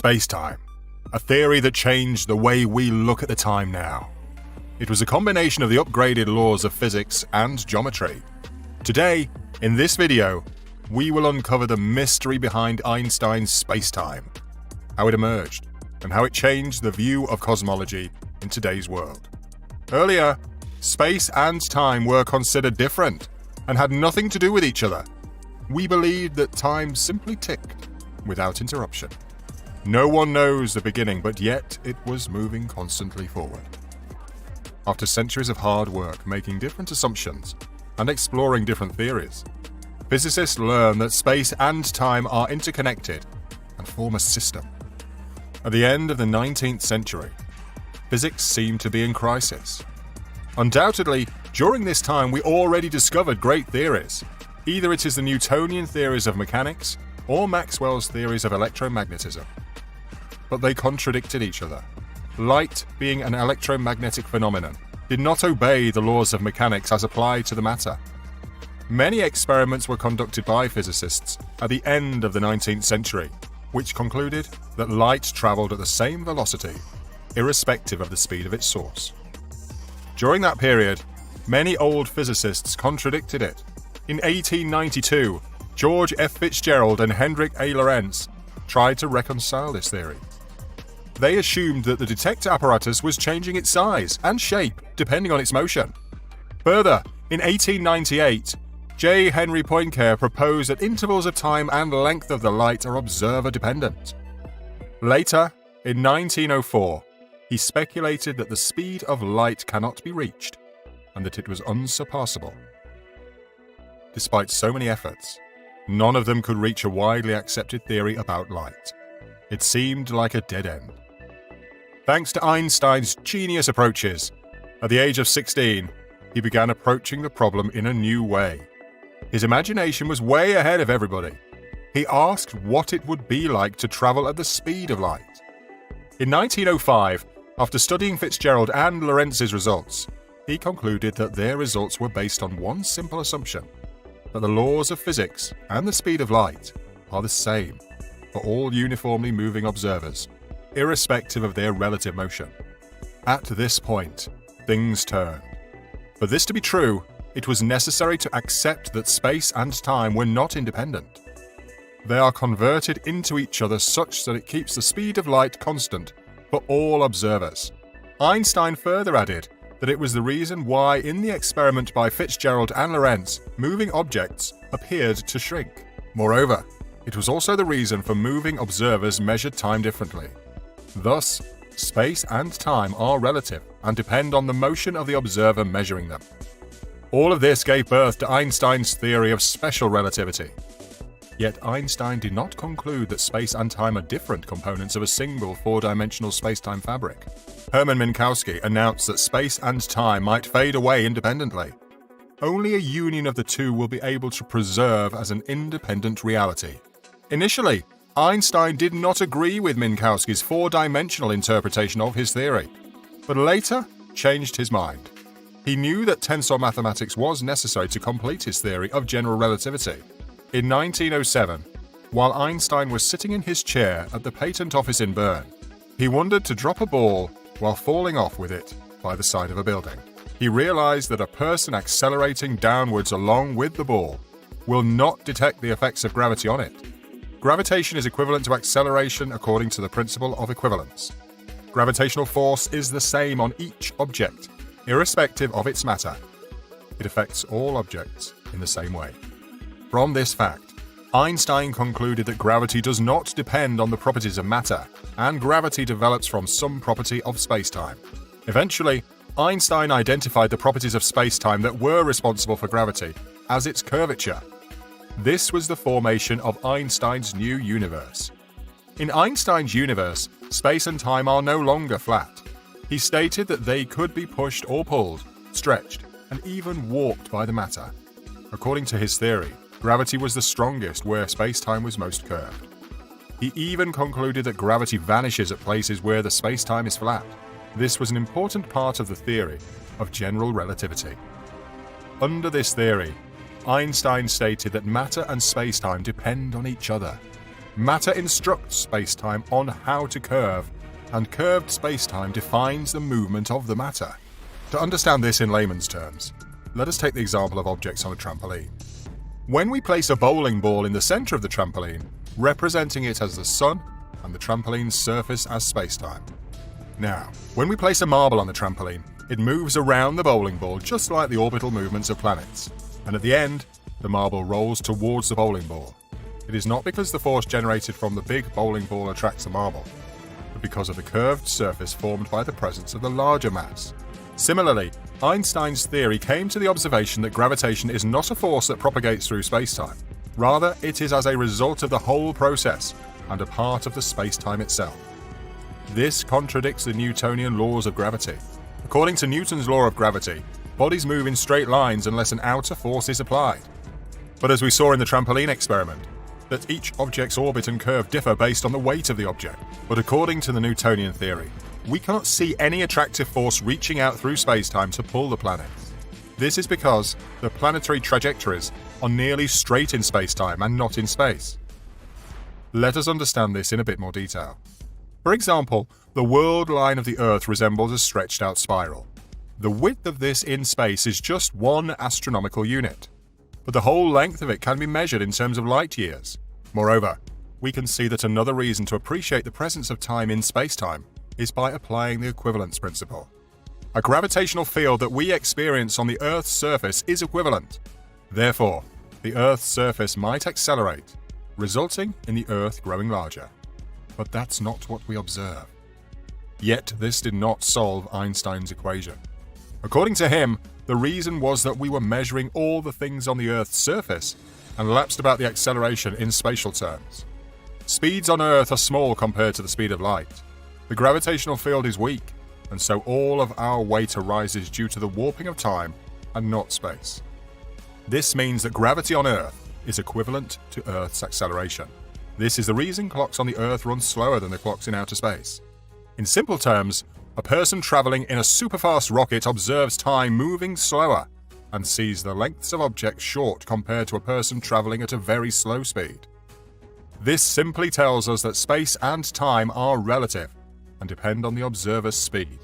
Space-time, a theory that changed the way we look at the time now. It was a combination of the upgraded laws of physics and geometry. Today, in this video, we will uncover the mystery behind Einstein's space-time, how it emerged, and how it changed the view of cosmology in today's world. Earlier, space and time were considered different and had nothing to do with each other. We believed that time simply ticked without interruption. No one knows the beginning, but yet it was moving constantly forward. After centuries of hard work making different assumptions and exploring different theories, physicists learn that space and time are interconnected and form a system. At the end of the 19th century, physics seemed to be in crisis. Undoubtedly, during this time we already discovered great theories. Either it is the Newtonian theories of mechanics or Maxwell's theories of electromagnetism. But they contradicted each other. Light, being an electromagnetic phenomenon, did not obey the laws of mechanics as applied to the matter. Many experiments were conducted by physicists at the end of the 19th century, which concluded that light traveled at the same velocity, irrespective of the speed of its source. During that period, many old physicists contradicted it. In 1892, George F. Fitzgerald and Hendrik A. Lorentz tried to reconcile this theory. They assumed that the detector apparatus was changing its size and shape depending on its motion. Further, in 1898, J. Henry Poincare proposed that intervals of time and length of the light are observer-dependent. Later, in 1904, he speculated that the speed of light cannot be reached and that it was unsurpassable. Despite so many efforts, none of them could reach a widely accepted theory about light. It seemed like a dead end. Thanks to Einstein's genius approaches, at the age of 16, he began approaching the problem in a new way. His imagination was way ahead of everybody. He asked what it would be like to travel at the speed of light. In 1905, after studying Fitzgerald and Lorentz's results, he concluded that their results were based on one simple assumption: that the laws of physics and the speed of light are the same for all uniformly moving observers, irrespective of their relative motion. At this point, things turned. For this to be true, it was necessary to accept that space and time were not independent. They are converted into each other such that it keeps the speed of light constant for all observers. Einstein further added that it was the reason why in the experiment by Fitzgerald and Lorentz, moving objects appeared to shrink. Moreover, it was also the reason for moving observers measured time differently. Thus, space and time are relative and depend on the motion of the observer measuring them. All of this gave birth to Einstein's theory of special relativity. Yet Einstein did not conclude that space and time are different components of a single four-dimensional space-time fabric. Hermann Minkowski announced that space and time might fade away independently. Only a union of the two will be able to preserve as an independent reality. Initially, Einstein did not agree with Minkowski's four-dimensional interpretation of his theory, but later changed his mind. He knew that tensor mathematics was necessary to complete his theory of general relativity. In 1907, while Einstein was sitting in his chair at the patent office in Bern, he wondered to drop a ball while falling off with it by the side of a building. He realized that a person accelerating downwards along with the ball will not detect the effects of gravity on it. Gravitation is equivalent to acceleration according to the principle of equivalence. Gravitational force is the same on each object, irrespective of its matter. It affects all objects in the same way. From this fact, Einstein concluded that gravity does not depend on the properties of matter, and gravity develops from some property of spacetime. Eventually, Einstein identified the properties of spacetime that were responsible for gravity as its curvature. This was the formation of Einstein's new universe. In Einstein's universe, space and time are no longer flat. He stated that they could be pushed or pulled, stretched, and even warped by the matter. According to his theory, gravity was the strongest where space-time was most curved. He even concluded that gravity vanishes at places where the space-time is flat. This was an important part of the theory of general relativity. Under this theory, Einstein stated that matter and space-time depend on each other. Matter instructs space-time on how to curve, and curved space-time defines the movement of the matter. To understand this in layman's terms, let us take the example of objects on a trampoline. When we place a bowling ball in the center of the trampoline, representing it as the sun and the trampoline's surface as space-time. Now, when we place a marble on the trampoline, it moves around the bowling ball just like the orbital movements of planets, and at the end, the marble rolls towards the bowling ball. It is not because the force generated from the big bowling ball attracts the marble, but because of the curved surface formed by the presence of the larger mass. Similarly, Einstein's theory came to the observation that gravitation is not a force that propagates through space-time. Rather, it is as a result of the whole process and a part of the space-time itself. This contradicts the Newtonian laws of gravity. According to Newton's law of gravity, bodies move in straight lines unless an outer force is applied. But as we saw in the trampoline experiment, that each object's orbit and curve differ based on the weight of the object. But according to the Newtonian theory, we cannot see any attractive force reaching out through space-time to pull the planets. This is because the planetary trajectories are nearly straight in space-time and not in space. Let us understand this in a bit more detail. For example, the world line of the Earth resembles a stretched-out spiral. The width of this in space is just 1 astronomical unit, but the whole length of it can be measured in terms of light years. Moreover, we can see that another reason to appreciate the presence of time in space-time is by applying the equivalence principle. A gravitational field that we experience on the Earth's surface is equivalent. Therefore, the Earth's surface might accelerate, resulting in the Earth growing larger. But that's not what we observe. Yet this did not solve Einstein's equation. According to him, the reason was that we were measuring all the things on the Earth's surface and lapsed about the acceleration in spatial terms. Speeds on Earth are small compared to the speed of light. The gravitational field is weak, and so all of our weight arises due to the warping of time and not space. This means that gravity on Earth is equivalent to Earth's acceleration. This is the reason clocks on the Earth run slower than the clocks in outer space. In simple terms, a person traveling in a superfast rocket observes time moving slower and sees the lengths of objects short compared to a person traveling at a very slow speed. This simply tells us that space and time are relative and depend on the observer's speed.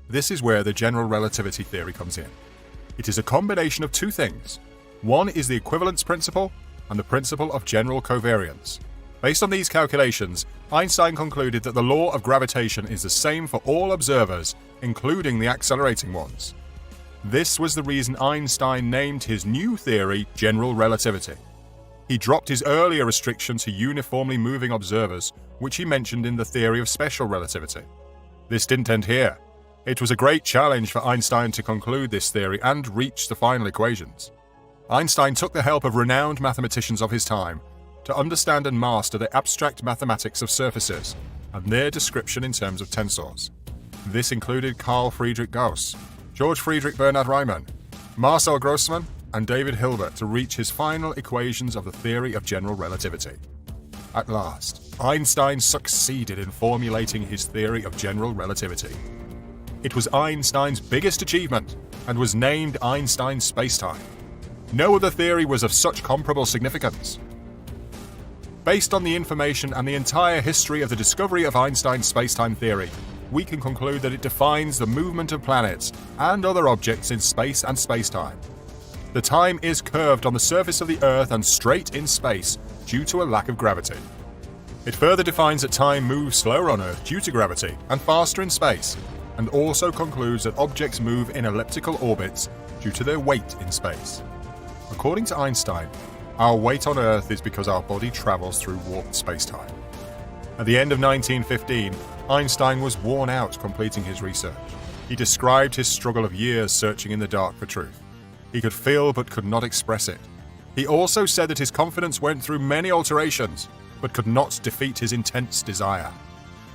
This is where the general relativity theory comes in. It is a combination of two things. One is the equivalence principle and the principle of general covariance. Based on these calculations, Einstein concluded that the law of gravitation is the same for all observers, including the accelerating ones. This was the reason Einstein named his new theory general relativity. He dropped his earlier restriction to uniformly moving observers, which he mentioned in the theory of special relativity. This didn't end here. It was a great challenge for Einstein to conclude this theory and reach the final equations. Einstein took the help of renowned mathematicians of his time to understand and master the abstract mathematics of surfaces and their description in terms of tensors. This included Carl Friedrich Gauss, George Friedrich Bernhard Riemann, Marcel Grossmann, and David Hilbert to reach his final equations of the theory of general relativity. At last, Einstein succeeded in formulating his theory of general relativity. It was Einstein's biggest achievement and was named Einstein's spacetime. No other theory was of such comparable significance. Based on the information and the entire history of the discovery of Einstein's spacetime theory, we can conclude that it defines the movement of planets and other objects in space and spacetime. The time is curved on the surface of the Earth and straight in space due to a lack of gravity. It further defines that time moves slower on Earth due to gravity and faster in space, and also concludes that objects move in elliptical orbits due to their weight in space. According to Einstein, our weight on Earth is because our body travels through warped spacetime. At the end of 1915, Einstein was worn out completing his research. He described his struggle of years searching in the dark for truth. He could feel but could not express it. He also said that his confidence went through many alterations, but could not defeat his intense desire.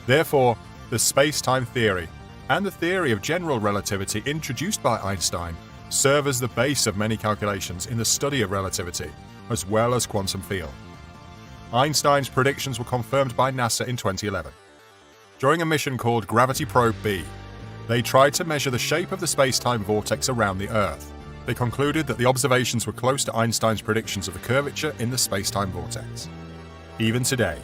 Therefore, the space-time theory and the theory of general relativity introduced by Einstein serve as the base of many calculations in the study of relativity, as well as quantum field. Einstein's predictions were confirmed by NASA in 2011. During a mission called Gravity Probe B, they tried to measure the shape of the space-time vortex around the Earth. They concluded that the observations were close to Einstein's predictions of the curvature in the space-time vortex. Even today,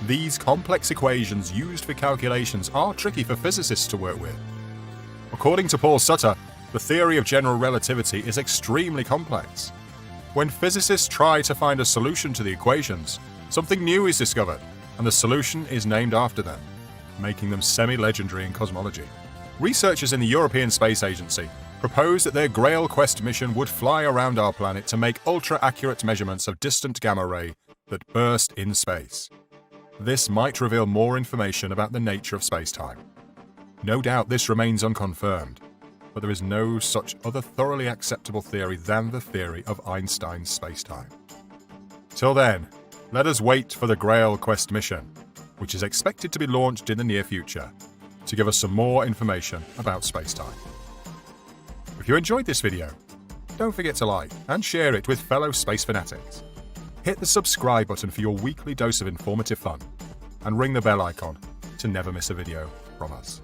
these complex equations used for calculations are tricky for physicists to work with. According to Paul Sutter, the theory of general relativity is extremely complex. When physicists try to find a solution to the equations, something new is discovered, and the solution is named after them, making them semi-legendary in cosmology. Researchers in the European Space Agency proposed that their Grail Quest mission would fly around our planet to make ultra-accurate measurements of distant gamma ray that burst in space. This might reveal more information about the nature of space-time. No doubt this remains unconfirmed, but there is no such other thoroughly acceptable theory than the theory of Einstein's space-time. Till then, let us wait for the Grail Quest mission, which is expected to be launched in the near future, to give us some more information about space-time. If you enjoyed this video, don't forget to like and share it with fellow space fanatics. Hit the subscribe button for your weekly dose of informative fun, and ring the bell icon to never miss a video from us.